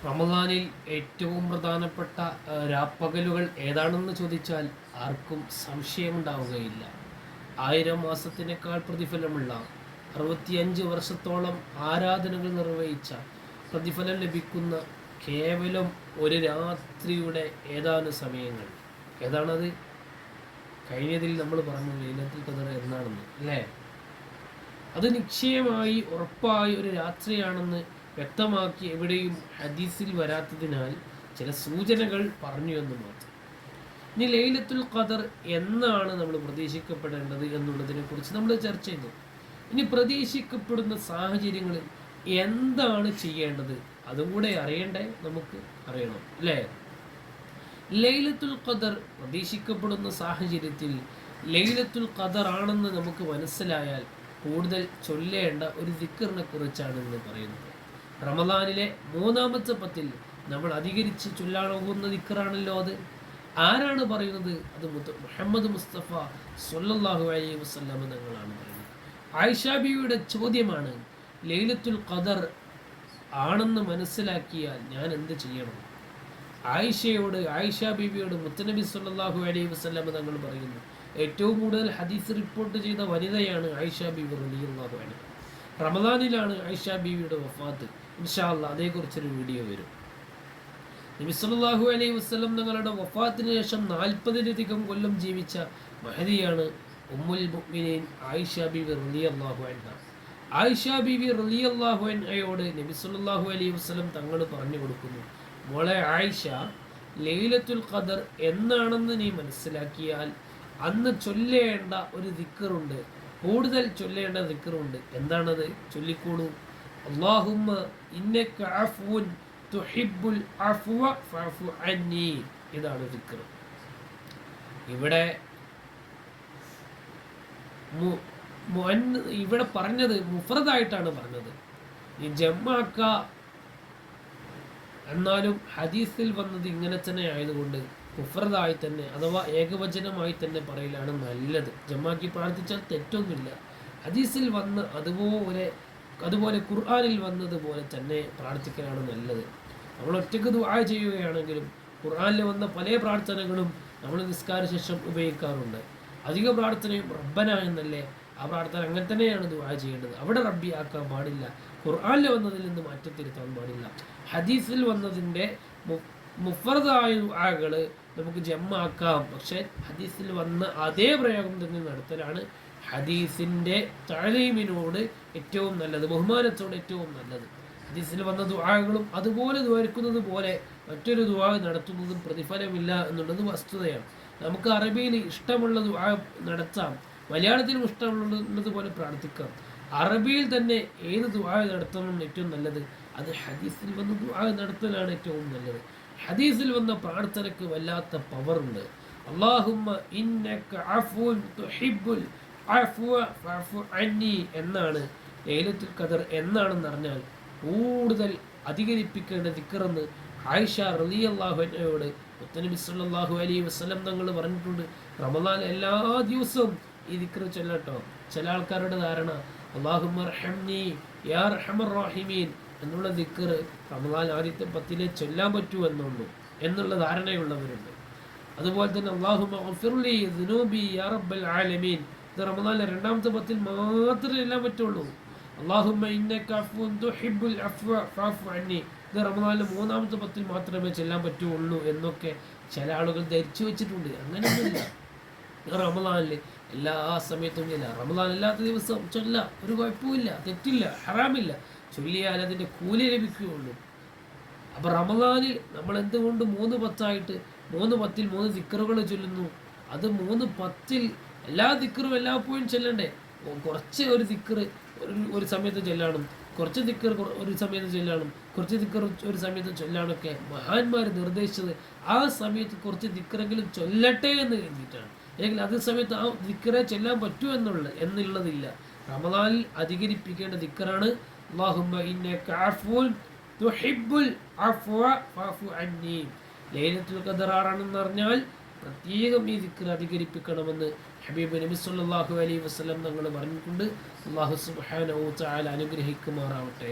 റമദാനിൽ ഏറ്റവും പ്രധാനപ്പെട്ട രാപ്പകലുകൾ ഏതാണെന്ന് ചോദിച്ചാൽ ആർക്കും സംശയമുണ്ടാവുകയില്ല. 1000 മാസത്തിനേക്കാൾ പ്രതിഫലമുള്ള 65 വർഷത്തോളം ആരാധനകൾ നിർവഹിച്ച പ്രതിഫലം ലഭിക്കുന്ന കേവലം ഒരു രാത്രിയുടെ ഏതാനും സമയങ്ങൾ. ഏതാണത്? കഴിഞ്ഞതിൽ നമ്മൾ പറഞ്ഞു ലൈലത്തുൽ ഖദർ എന്നാണെന്ന്, അല്ലേ? അത് നിശ്ചയമായി ഉറപ്പായി ഒരു രാത്രിയാണെന്ന് വ്യക്തമാക്കി എവിടെയും ഹദീസിൽ വരാത്തതിനാൽ ചില സൂചനകൾ പറഞ്ഞു എന്ന് മാത്രം. ഇനി ലൈലത്തുൽ ഖദർ എന്നാണ് നമ്മൾ പ്രതീക്ഷിക്കപ്പെടേണ്ടത് എന്നുള്ളതിനെ കുറിച്ച് നമ്മൾ ചർച്ച ചെയ്തു. ഇനി പ്രതീക്ഷിക്കപ്പെടുന്ന സാഹചര്യങ്ങളിൽ എന്താണ് ചെയ്യേണ്ടത് അതും കൂടെ അറിയണ്ടേ? നമുക്ക് അറിയണം, അല്ലേ? ലൈലത്തുൽ ഖദർ പ്രതീക്ഷിക്കപ്പെടുന്ന സാഹചര്യത്തിൽ ലൈലത്തുൽ ഖദർ ആണെന്ന് നമുക്ക് മനസ്സിലായാൽ കൂടുതൽ ചൊല്ലേണ്ട ഒരു ദിക്റിനെ കുറിച്ചാണ് ഇന്ന് പറയുന്നത്. റമദാനിലെ 3-ാമത്തെ പത്തിൽ നമ്മൾ അധികരിച്ച് ചൊല്ലാനാകുന്ന ദിക്റാണല്ലോ അത്. ആരാണ് പറയുന്നത്? അത് മുഹമ്മദ് മുസ്തഫ സ്വല്ലല്ലാഹു അലൈഹി വസല്ലം തങ്ങളാണ് പറയുന്നത്. ആയിഷ ബീവിയുടെ ചോദ്യമാണ്, ലൈലത്തുൽ ഖദർ ആണെന്ന് മനസ്സിലാക്കിയാൽ ഞാൻ എന്ത് ചെയ്യണം? ആയിഷ ബീവിയോട് മുത്തനബി സ്വല്ലല്ലാഹു അലൈഹി വസല്ലം തങ്ങൾ പറയുന്നു, ഏറ്റവും കൂടുതൽ ഹദീസ് റിപ്പോർട്ട് ചെയ്ത വനിതയാണ് ആയിഷ ബീവി റളിയല്ലാഹു അൻഹ. റമദാനിലാണ് ആയിഷ ബീവിയുടെ വഫാത്ത്. ഇൻഷാ അല്ലാഹ് അതേക്കുറിച്ചൊരു വീഡിയോ വരും. നബി സല്ലല്ലാഹു അലൈഹി വസല്ലം തങ്ങളുടെ വഫാത്തിന് ശേഷം 40-ലധികം കൊല്ലം ജീവിച്ച മഹദിയാണ് ഉമ്മുൽ മുഅ്മിനീൻ ആയിഷ ബീവി റളിയല്ലാഹു അൻഹ. ആയിഷ ബീവി റളിയല്ലാഹു അൻഹയോട് നബി സല്ലല്ലാഹു അലൈഹി വസല്ലം തങ്ങൾ പറഞ്ഞു കൊടുക്കുന്നു, മോളെ ആയിഷ, ലൈലത്തുൽ ഖദർ എന്നാണെന്ന് നീ മനസ്സിലാക്കിയാൽ അന്ന് ചൊല്ലേണ്ട ഒരു ദിക്റുണ്ട്, കൂടുതൽ ചൊല്ലേണ്ട ദിക്റുണ്ട്. എന്താണത്? ചൊല്ലിക്കോളൂ. അല്ലാഹുമ്മ ഇന്നക അഫ്വുൻ തുഹിബ്ബുൽ അഫ്വ ഫഅഫു അന്നി. ഇതാണ് ദിക്ർ. ഇവിടെ പറഞ്ഞത് മുഫ്രദായിട്ടാണ് പറഞ്ഞത്. ഈ ജമ്മാക്ക എന്നാലും ഹദീസിൽ വന്നത് ഇങ്ങനെ തന്നെ ആയതുകൊണ്ട് മുഫ്രദായി തന്നെ അഥവാ ഏകവചനമായി തന്നെ പറയലാണ് നല്ലത്. ജമ്മാക്കി പ്രാർത്ഥിച്ചാൽ തെറ്റൊന്നുമില്ല. ഹദീസിൽ വന്ന് അതുപോലെ ഖുർആനിൽ വന്നതുപോലെ തന്നെ പ്രാർത്ഥിക്കലാണ് നല്ലത്. നമ്മൾ ഒറ്റയ്ക്ക് ദുആ ചെയ്യുകയാണെങ്കിലും ഖുർആനിൽ വന്ന പല പ്രാർത്ഥനകളും നമ്മൾ നിസ്കാര ശേഷം ഉപയോഗിക്കാറുണ്ട്. അധിക പ്രാർത്ഥനയും റബ്ബന എന്നല്ലേ, ആ പ്രാർത്ഥന അങ്ങനെ തന്നെയാണ് ദുആ ചെയ്യേണ്ടത്. അവിടെ റബ്ബി ആക്കാൻ പാടില്ല. ഖുർആനിൽ വന്നതിൽ നിന്ന് മാറ്റത്തിരുത്താൻ പാടില്ല. ഹദീസിൽ വന്നതിൻ്റെ മുഫ്രദായ ദുആകൾ നമുക്ക് ജമ്മാക്കാം. പക്ഷെ ഹദീസിൽ വന്ന അതേ പ്രയോഗം തന്നെ നടത്തലാണ് ഹദീസിൻ്റെ തഅലീമിനോട് ഏറ്റവും നല്ലത്, ബഹുമാനത്തോട് ഏറ്റവും നല്ലത്. ഹദീസിൽ വന്ന ദുആകളും അതുപോലെ ദ്വാരിക്കുന്നത് പോലെ മറ്റൊരു ദുആ നടത്തുന്നതും പ്രതിഫലമില്ല എന്നുള്ളത് വസ്തുതയാണ്. നമുക്ക് അറബിയിൽ ഇഷ്ടമുള്ള ദുആ നടത്താം, മലയാളത്തിലും ഇഷ്ടമുള്ളതുപോലെ പ്രാർത്ഥിക്കാം. അറബിയിൽ തന്നെ ഏത് ദുആ നടത്തണം ഏറ്റവും നല്ലത്? അത് ഹദീസിൽ വന്ന ദുആ നടത്തലാണ് ഏറ്റവും നല്ലത്. ഹദീസിൽ വന്ന പ്രാർത്ഥനയ്ക്ക് വല്ലാത്ത പവറുണ്ട്. അല്ലാഹുമ്മ ഇന്നക അഫ്വുൻ തുഹിബ്ബുൽ അഫ്വ ഫഅഫു അന്നി എന്നാണ് ലൈലത്തുൽ ഖദർ എന്നാണെന്ന് അറിഞ്ഞാൽ കൂടുതൽ അധികരിപ്പിക്കേണ്ട ദിക്റെന്ന് ആയിഷ റളിയല്ലാഹു അൻഹയോട് മുത്തനബി സല്ലല്ലാഹു അലൈഹി വസല്ലം തങ്ങൾ പറഞ്ഞിട്ടുണ്ട്. റമദാൻ എല്ലാ ദിവസവും ഈ ദിക്ർ ചൊല്ലട്ടോ. ചില ആൾക്കാരുടെ ധാരണ അല്ലാഹുമ്മ അർഹംനി യാ അർഹമർ റഹീമീൻ എന്നുള്ള ദിക്ർ റമദാൻ ആദ്യത്തെ 10 ചൊല്ലാൻ പറ്റൂ എന്നുള്ള ധാരണയുള്ളവരുണ്ട്. അതുപോലെ തന്നെ അല്ലാഹുമ്മ ഗഫിർലി ദുനൂബി യാ റബ്ബൽ ആലമീൻ, ഇത് റമദാനിലെ 2-ാമത്തെ 10 മാത്രമേ എല്ലാം പറ്റുള്ളൂ. അല്ലാഹുമ്മ ഇന്നക അഫ്വുൻ തുഹിബ്ബുൽ അഫ്വ ഫഅഫു അന്നി, ഇത് റമദാനിലെ 3-ാമത്തെ 10 മാത്രമേ ചെല്ലാൻ പറ്റുള്ളൂ എന്നൊക്കെ ചില ആളുകൾ ധരിച്ചു വെച്ചിട്ടുണ്ട്. അങ്ങനെയൊന്നുമില്ല. റമദാനിൽ എല്ലാ സമയത്തും ചൊല്ല, റമദാൻ അല്ലാത്ത ദിവസം ചൊല്ല, ഒരു കുഴപ്പമില്ല, തെറ്റില്ല, ഹറാമില്ല. ചൊല്ലിയാൽ അതിൻ്റെ കൂലി ലഭിക്കുകയുള്ളൂ. അപ്പം റമദാനിൽ നമ്മൾ എന്തുകൊണ്ട് 3-10 3 ദിക്റുകൾ ചൊല്ലുന്നു? അത് 3-10 എല്ലാ ദിക്റും എല്ലാപ്പോഴും ചൊല്ലണ്ടേ? കുറച്ച് ഒരു ദിക്ർ ഒരു സമയത്ത് ചൊല്ലാനും, കുറച്ച് ദിക്ർ ഒരു സമയത്ത് ചൊല്ലാനും, കുറച്ച് ദിക്ർ ഒരു സമയത്ത് ചൊല്ലാനൊക്കെ മഹാന്മാർ നിർദ്ദേശിച്ചത് ആ സമയത്ത് കുറച്ച് ദിക്റെങ്കിലും ചൊല്ലട്ടെ എന്ന് കരുതിയിട്ടാണ്. അല്ലെങ്കിൽ അതേ സമയത്ത് ആ ദിക്റെ ചൊല്ലാൻ പറ്റൂ എന്നുള്ളതില്ല. റമദാനിൽ അധികരിപ്പിക്കേണ്ട ദിക്റാണ് അല്ലാഹുമ്മ ഇന്നക അഫ്വുൻ തുഹിബ്ബുൽ അഫ്വ ഫഅഫു അന്നി. ലൈലത്തുൽ ഖദർ ആണെന്ന് അറിഞ്ഞാൽ പ്രത്യേകം ഈ ദിക്ർ അധികരിപ്പിക്കണമെന്ന് ഹബീബ് നബി സല്ലല്ലാഹു അലൈഹി വസല്ലം തങ്ങൾ പറഞ്ഞിട്ടുണ്ട്. അല്ലാഹു സുബ്ഹാനഹു വ തആല അനുഗ്രഹിക്കുമാറാവട്ടെ.